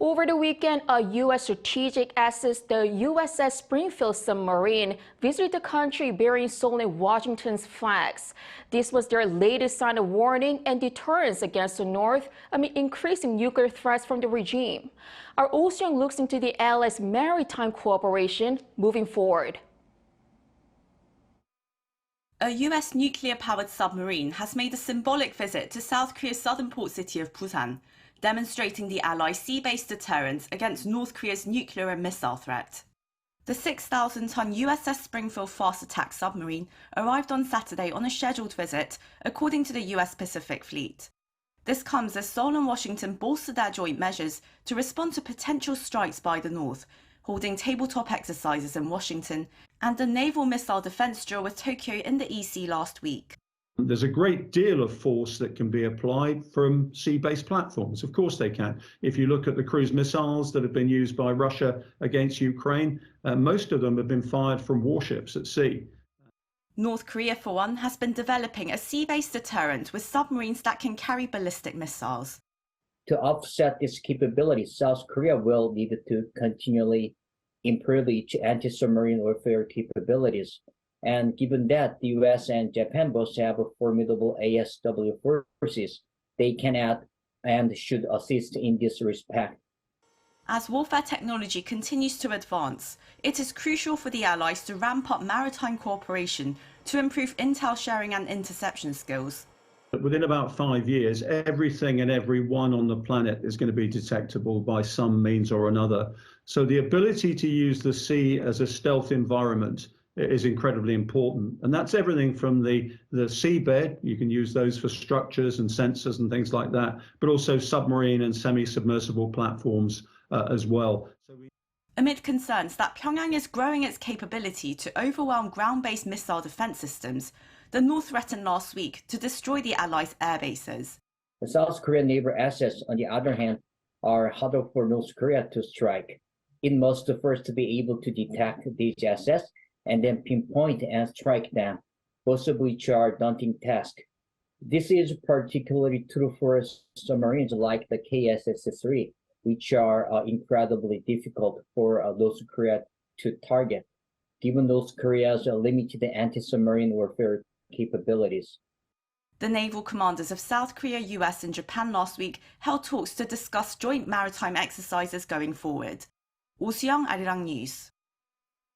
Over the weekend, a U.S. strategic asset, the USS Springfield submarine, visited the country bearing Seoul and Washington's flags. This was their latest sign of warning and deterrence against the North amid increasing nuclear threats from the regime. Our Soo-young looks into the Allies' maritime cooperation moving forward. A U.S. nuclear-powered submarine has made a symbolic visit to South Korea's southern port city of Busan, demonstrating the Allies' sea-based deterrence against North Korea's nuclear and missile threat. The 6,000-ton USS Springfield fast attack submarine arrived on Saturday on a scheduled visit, according to the U.S. Pacific Fleet. This comes as Seoul and Washington bolstered their joint measures to respond to potential strikes by the North, holding tabletop exercises in Washington and a naval missile defense drill with Tokyo in the EC last week. There's a great deal of force that can be applied from sea-based platforms. Of course they can. If you look at the cruise missiles that have been used by Russia against Ukraine, most of them have been fired from warships at sea. North Korea, for one, has been developing a sea-based deterrent with submarines that can carry ballistic missiles. To offset this capability, South Korea will need to continually improve its anti-submarine warfare capabilities. And given that the US and Japan both have formidable ASW forces, they can add and should assist in this respect. As warfare technology continues to advance, it is crucial for the Allies to ramp up maritime cooperation to improve intel sharing and interception skills. Within about 5 years, everything and everyone on the planet is going to be detectable by some means or another. So the ability to use the sea as a stealth environment is incredibly important. And that's everything from the seabed, you can use those for structures and sensors and things like that, but also submarine and semi-submersible platforms as well. Amid concerns that Pyongyang is growing its capability to overwhelm ground-based missile defense systems, the North threatened last week to destroy the Allies' air bases. The South Korean naval assets, on the other hand, are harder for North Korea to strike. It must first be able to detect these assets and then pinpoint and strike them, both of which are daunting tasks. This is particularly true for submarines like the KSS-3, which are incredibly difficult for North Korea to target, given North Korea's limited anti-submarine warfare capabilities. The naval commanders of South Korea, US, and Japan last week held talks to discuss joint maritime exercises going forward. Soo-young, Arirang News.